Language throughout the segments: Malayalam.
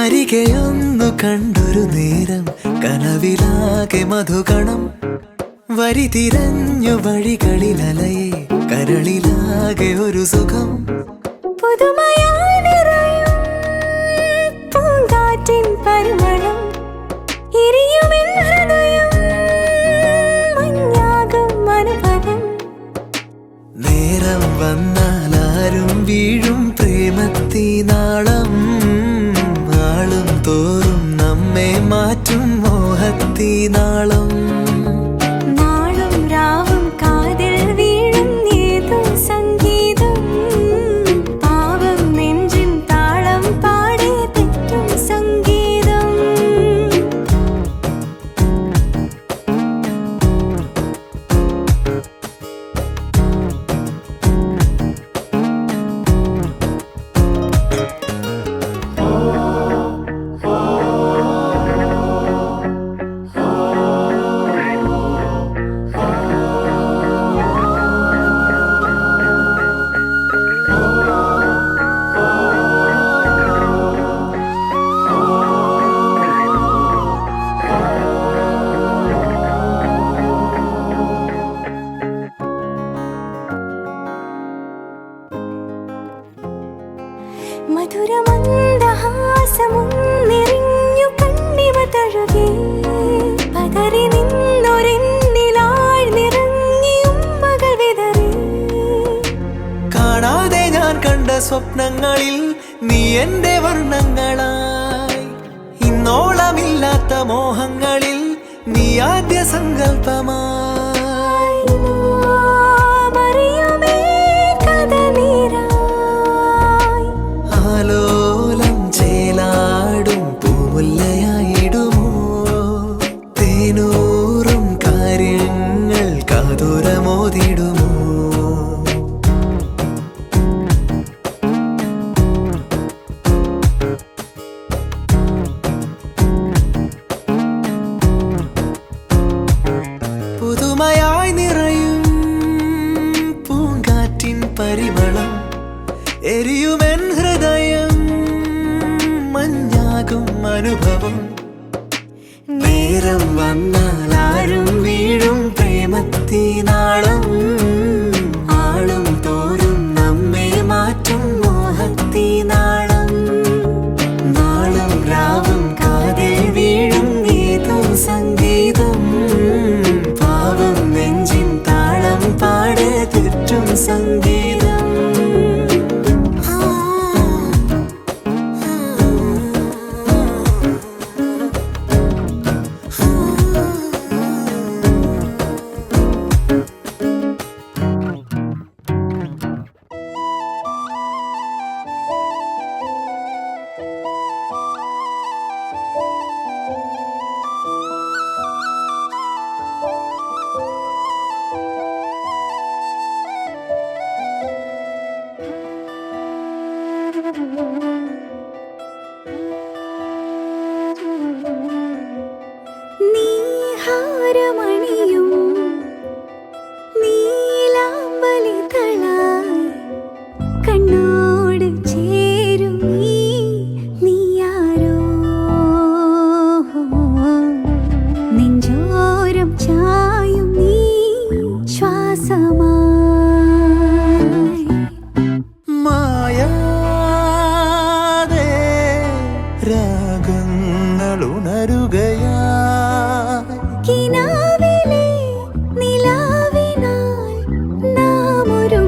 അരികെയൊന്നു കണ്ടൊരു നേരം കനവിലാകെ മധുകണം വരി തിരഞ്ഞു വഴികളിലലയെ കരളിലാകെ ഒരു സുഖം പുതുമയായി നിറയും പൂങ്കാറ്റിൻ പരിമളം എരിയുമെൻ ഹൃദയം മഞ്ഞാകും അനുഭവം നേരം വന്നാലാരും വീഴും പ്രേമത്തിനാളം ആളും തോറും നമ്മെ മാറ്റും മോഹത്തിനാളം നാളും രാവും കാതിൽ വീഴും ഏതോ സംഗീതം പാവം നെഞ്ചിൻ താളം പാടി തെറ്റും സംഗീതം മധുരമന്ദഹാസമുന്നിറിഞ്ഞു കണ്ണിമ തഴുകി പതറി നിന്നൊരെന്നിലാഴ്ന്നിറങ്ങി ഉമ്മകൾ വിതറി കാണാതെ ഞാൻ കണ്ട സ്വപ്നങ്ങളിൽ നീ എന്റെ വർണ്ണങ്ങളായി ഇന്നോളമില്ലാത്ത മോഹങ്ങളിൽ നീ ആദ്യ സങ്കല്പമായി മറിയുമേ കഥ നീരായി ആലോലം ചേലാടും പൂമുല്ലയായിടുമോ തേനൂറും കാര്യങ്ങൾ കാതുരമോതിടുമോ പുതുമയായി നിറയും പൂങ്കാറ്റിൻ പരിമളം എരിയുമെൻ ഹൃദയം മഞ്ഞാകും അനുഭവം നേരം വന്നാലാരും വീഴും പ്രേമത്തിനാളം ആളും തോറും നമ്മെ മാറ്റും മോഹത്തിനാളം നാളും രാവും കാതിൽ വീഴും ഏതോ സംഗീതം പാവം നെഞ്ചിൻ താളം പാടെ തെറ്റും സംഗീതം നീഹാരമണിയും നീലാമ്പലിതളായി കണ്ണോട് ചേരും നീയാരോ നെഞ്ചോരം ചായും നീ ശ്വാസമായി മായാതെ രാഗങ്ങൾ ഉണരുകയാ കിനാവിലെ നിലാവിനാൽ നാം ഒരു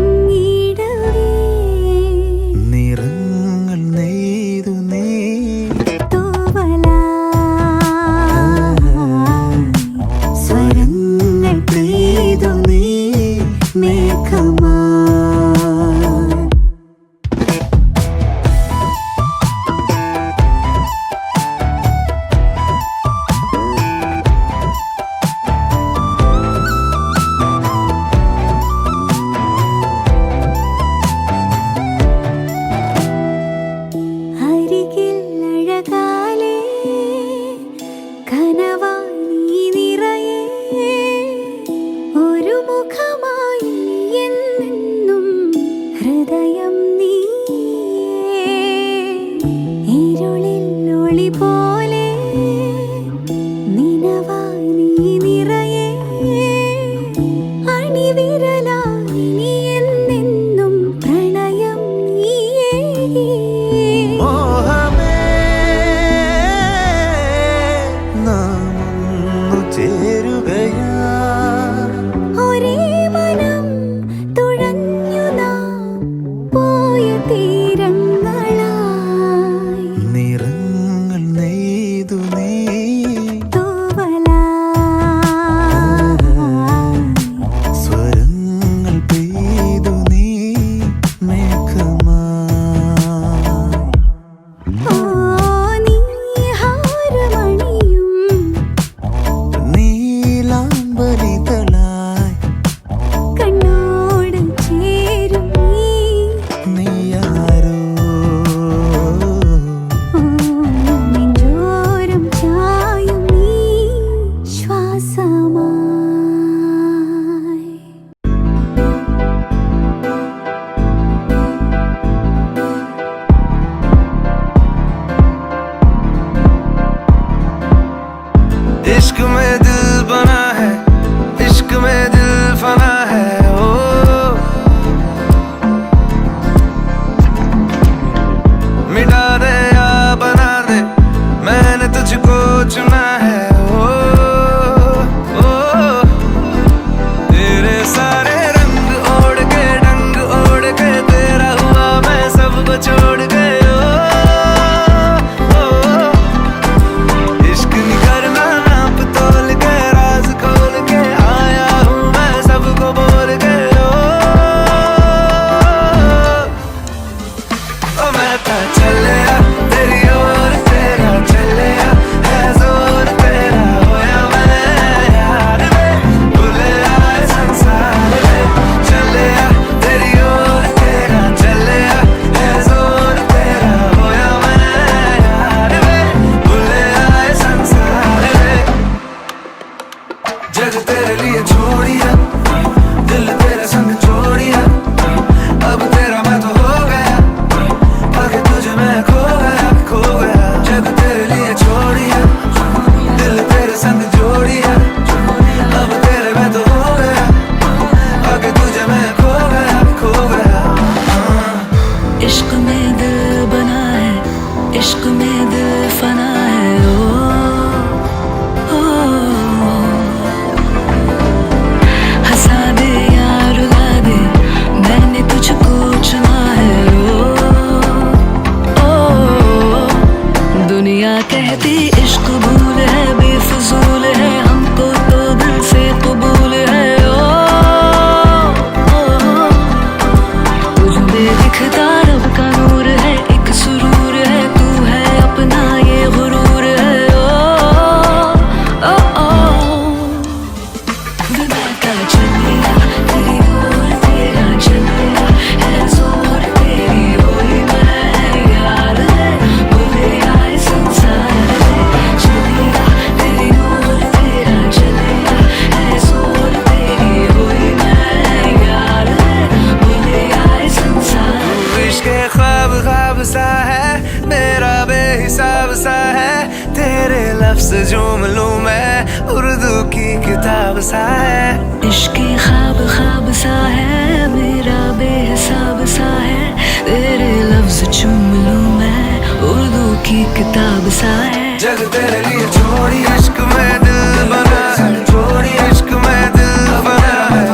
झूम लूं मैं, उर्दू की किताब सा है। इश्क ख्वाब ख्वाब सा है, मेरा बेहिसाब सा है। तेरे लफ्ज चूम लूं मैं, उर्दू की किताब सा है। जग तेरे लिए छोड़ी इश्क में दिल बना है, छोड़ी इश्क में दिल बना है।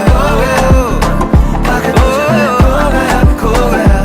खो गया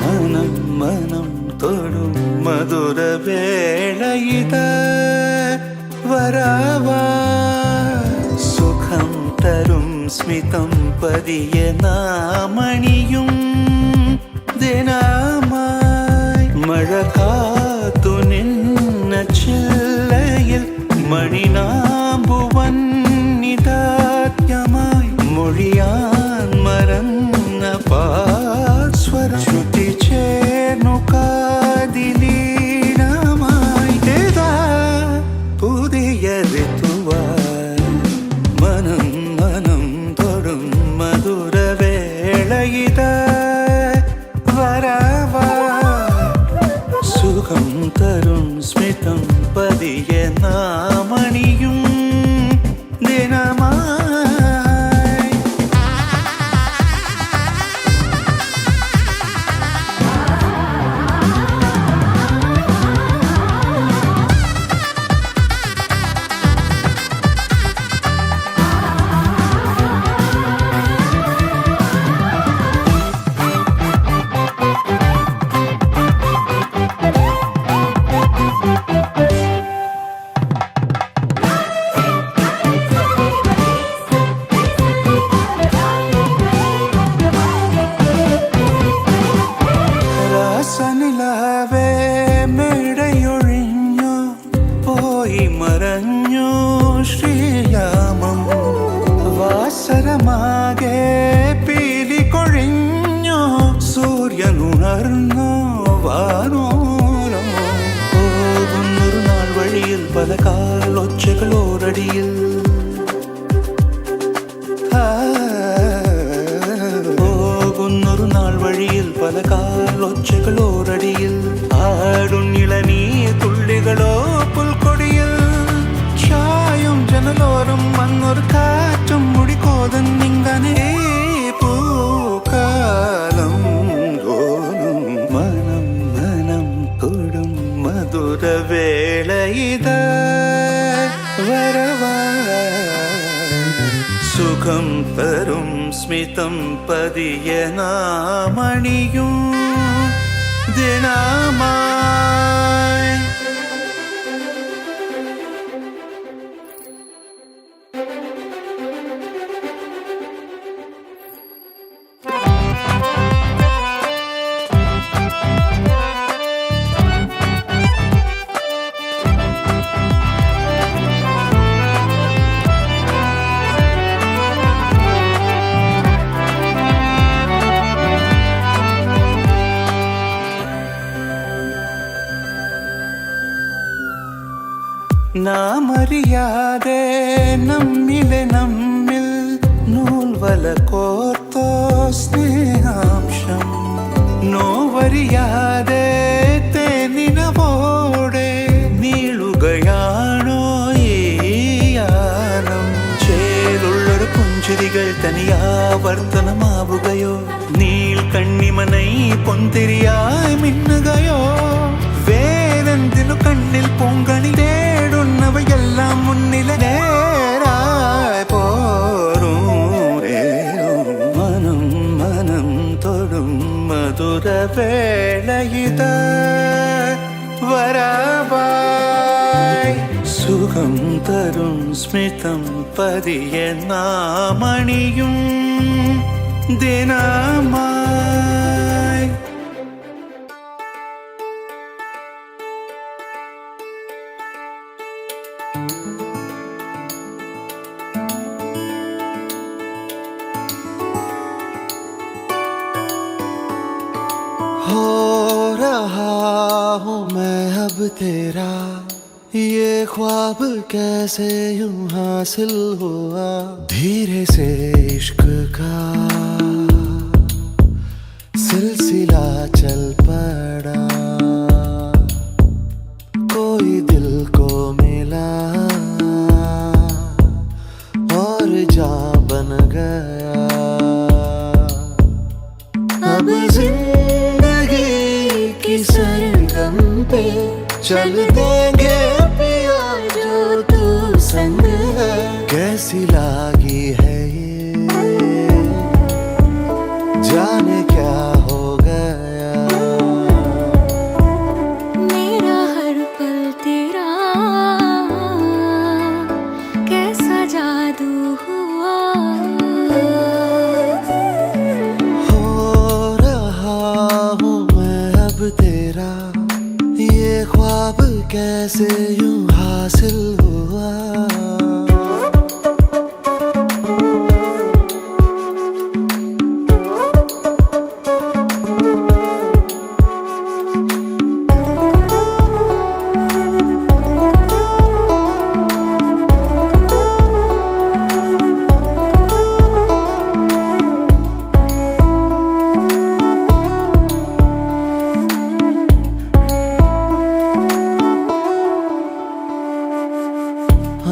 മനം മനം തൊടും മധുര വേളയിത വരവാ സുഖം തരും സ്മിതം പതിയെ നാമണിയും ദിനമായി മഴ കാത്തു നിന്ന ചില്ലയിൽ മണിനാമ്പുവന്നിതാത്യമായി മൊഴിയാൻ മറന്ന പാസ്വരം ശ്രുതി ചേർന്നു കാതിലീനമായി ഇതാ പുതിയ ഋതുവായി മനം മനം തൊടും മധുര വേളയിത വരവാ സുഖം തരും സ്മിതം പതിയെ നാമണിയും ദിനമായി രാസനിലാവേ മേടയൊഴിഞ്ഞു പോയി മറഞ്ഞു ശ്രീയാമം വാസരമാകെ പീലി കൊഴിഞ്ഞു സൂര്യനുണർന്നു വാനോരം പോകുന്നൊരു നാൾ വഴിയിൽ പല കാലൊച്ചകളോരടിയിൽ പോകുന്നൊരു നാൾ വഴിയിൽ പല കാലൊച്ചകളോരടിയിൽ ആടുന്നിളനീ തുള്ളികളോ പുൽക്കൊടിയിൽ ചായും ജനലോരം വന്നൊരു കാറ്റും മുടിക്കോതൻ നിങ്ങനെ പൂക്കാലം തോന്നും മനം മനം തൊടും മധുര വേളയിത വരവാ സുഖം തരും സ്മിതം പതിയെ നാമണിയും ദിനമായി നാമറിയാതെ നമ്മിൽ നൂൽവല കോർത്തോ സ്നേഹാംശം നോവറിയാതെ തേനിനവോടെ നീളുകയാണോ ഈ യാനം ചേലുള്ളൊരു പുഞ്ചിരികൾ തനിയാവർത്തനമാവുകയോ നീൽ കണ്ണിമനൈ പൊന്തിരിയായി മിന്നുകയോ വേറെന്തിനു കണ്ണിൽ പൊങ്കണി തേടുന്നവയെല്ലാം മുന്നിലെ നേരായി പോരും മനം മനം തൊടും മധുര വേളയിത വരവായി സുഖം തരും സ്മിതം പതിയെ നാമണിയും ദിനമായി हो रहा हूँ मैं अब तेरा ये ख्वाब कैसे यूं हासिल हुआ धीरे से इश्क का सिलसिला चल पड़ा कोई दिल को मिला और जा बन गया अब जिंदगी की सरगम पे चल देंगे पिया जो तू संग है कैसी लागी है ये जाने क्या हो गया कैसे यूं हासिल हुआ।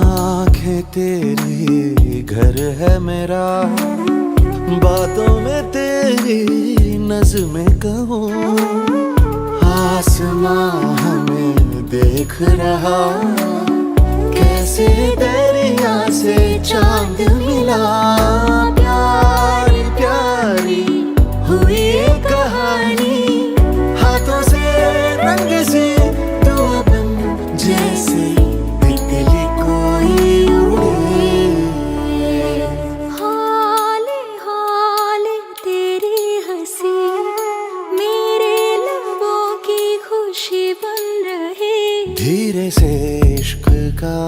आंखें तेरी घर है मेरा, बातों में तेरी नज़्में कहूँ। आसमां हमें देख रहा, कैसे दरिया से चांद मिला। प्यारी प्यारी हुई ये कहानी, हाथों से रंग सी तू बन जैसे धीरे से इश्क का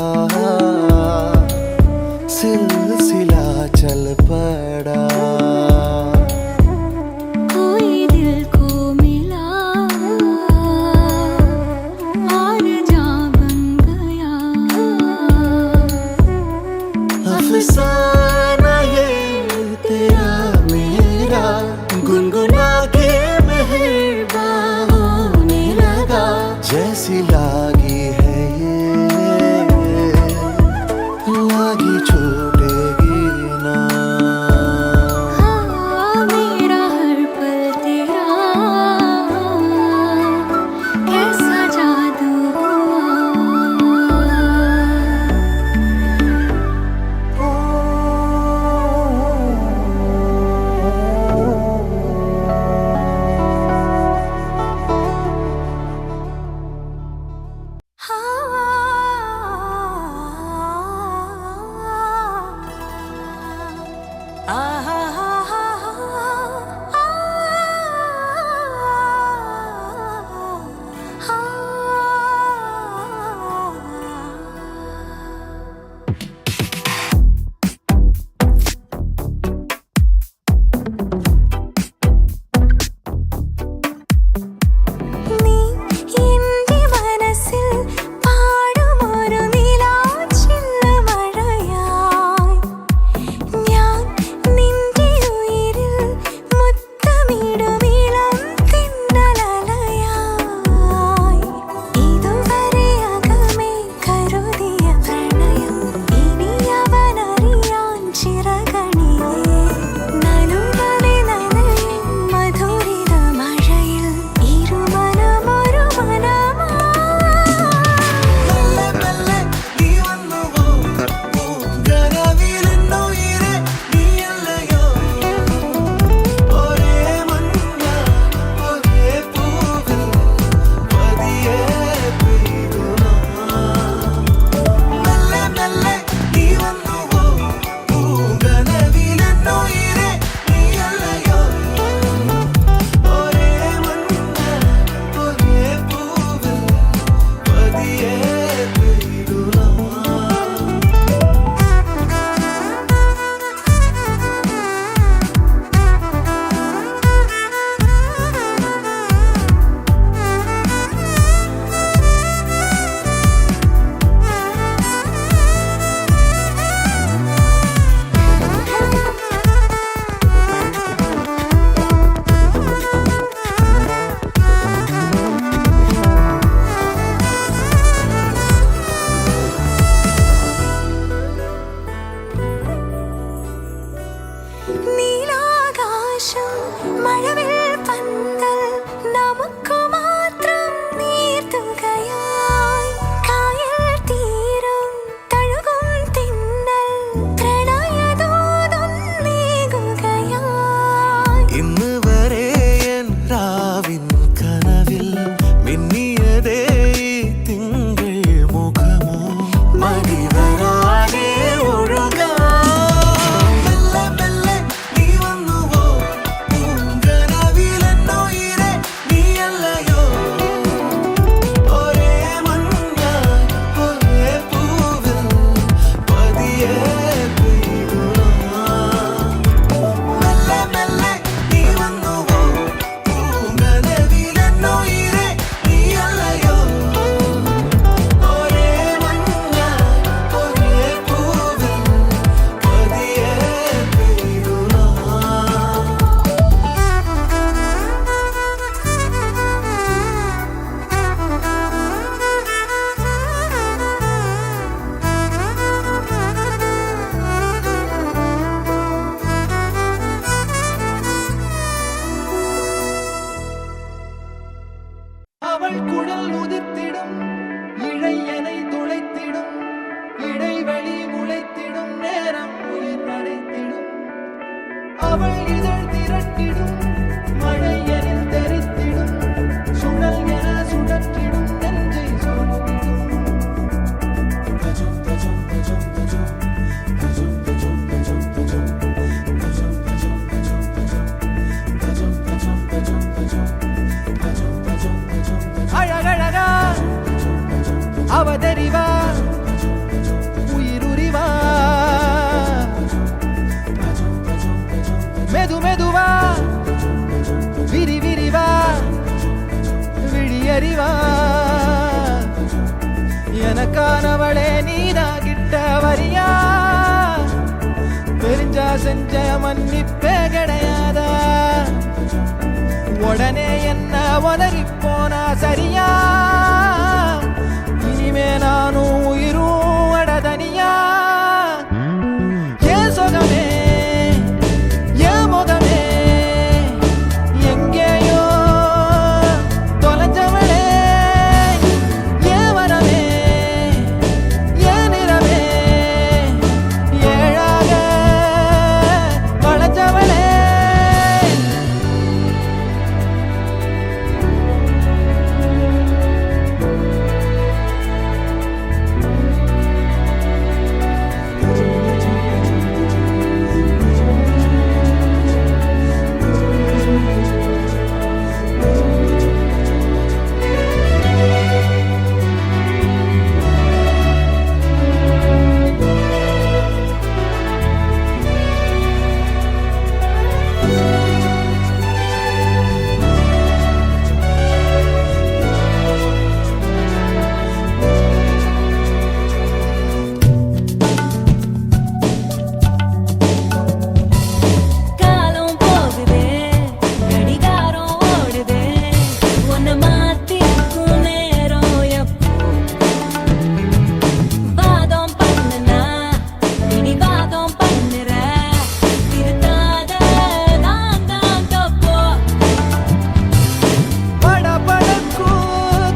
सिलसिला चल पड़ा। कोई दिल को मिला और जा बन गया। अफसाना ये तेरा मेरा, गुनगुना के मेहरबान होने लगा। जैसी लागी है ये लागी छूटेगी ना। हाँ, मेरा हर पल तेरा कैसा जादू हुआ। அவள் குழல் உதிர்த்திடும் இழையனை துளைத்திடும் இடைவெளி முளைத்திடும் நேரம் உயிர் அடைத்திடும் அவள் இதழ் திரட்டிடும் மழையனில் தெரித்திடும் சுழல் என சுழற்றிடும் நெஞ்சை சோதிடும் அழகழகா அவதறிவா உயிருரிவா மெது மெதுவா விரி விரிவா விழியறிவா எனக்கானவளே நீதா கிட்ட வரியா தெரிஞ்சா செஞ்ச மன்னிப்பே கிடையாதா உடனே என்ன உதறி போனா சரியா இனிமே நானும் உயிரும் அடதனியா ஏன் சொகமே ஏன் முகமே எங்கேயோ தொலைஞ்சவளே ஏன் வரவே ஏன் நிறவே ஏழாக வளைஞ்சவளே காலம் போகுதே கடிகாரம் ஓடுதே உன்னை மாத்திக்கும் நேரம் எப்போ வாதம் பண்ணுனா பிடிவாதம் பண்ணுற திருத்தாத நான் தான் தப்போ படபடக்கும்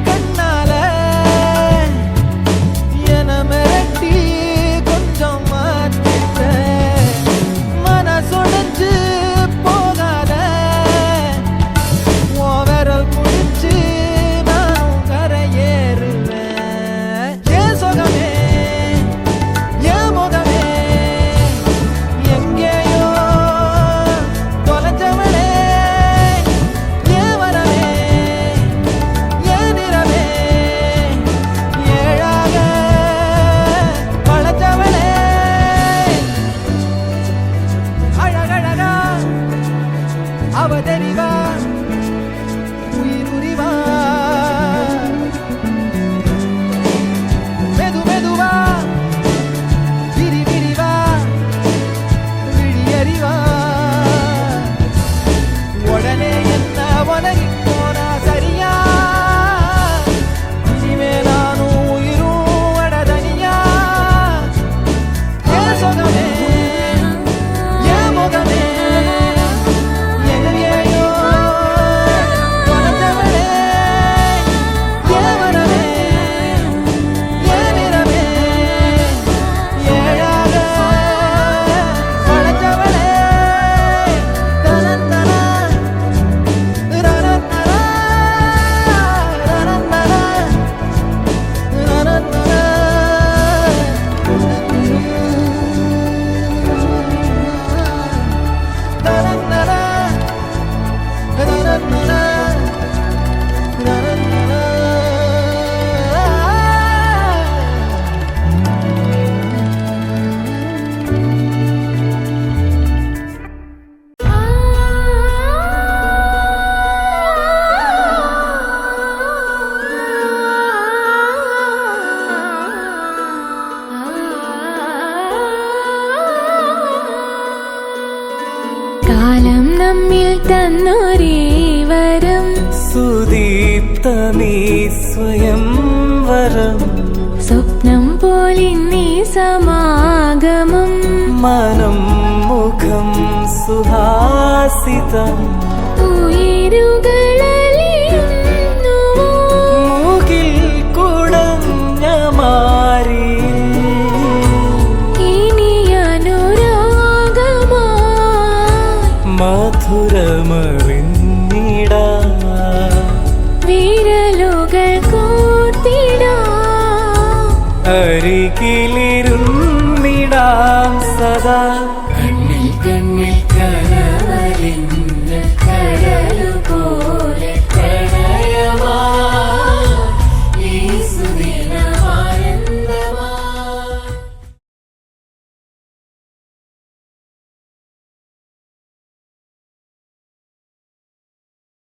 கண்ணால என மிரட்டி கொஞ்சம் மாத்திட்ட மனசொடைஞ்சு போகாத உன் விரல் பிடிச்சு நானும் கரையேறுவேன் ஏன் சொகமே ஏன் முகமே எங்கேயோ தொலைஞ்சவளே ஏன் வரவே ஏன் நிறவே ஏழாக வளைஞ்சவளே அழகழகா அவதறிவா உயிருரிவா மெது மெதுவா விரி விரிவா விழியறிவா உடனே என்ன உதறி போனா சரியா இனிமே நானும் உயிரும் அடதனியா ஏன் சொகமே ஏன் முகமே எங்கேயோ தொலைஞ்சவளே ஏன் வரவே ஏன் நிறவே ஏழாக வளைஞ்சவளே தனந்தனா ரனந்தனா ரனந்தனா ரனந்தனா தனந்தனா ரனந்தனா കാലം നമ്മിൽ തന്നൊരേ വരം സുദീപ്തമീ സ്വയം വരം സ്വപ്നം പോലിന്നീ സമാഗമം മനം മുഖം സുഹാസിതം ഉയരുകളലിയുന്നുവോ മധുരമറിഞ്ഞിടാ വിരലുകൾ കോർത്തിടാ അരികിലേ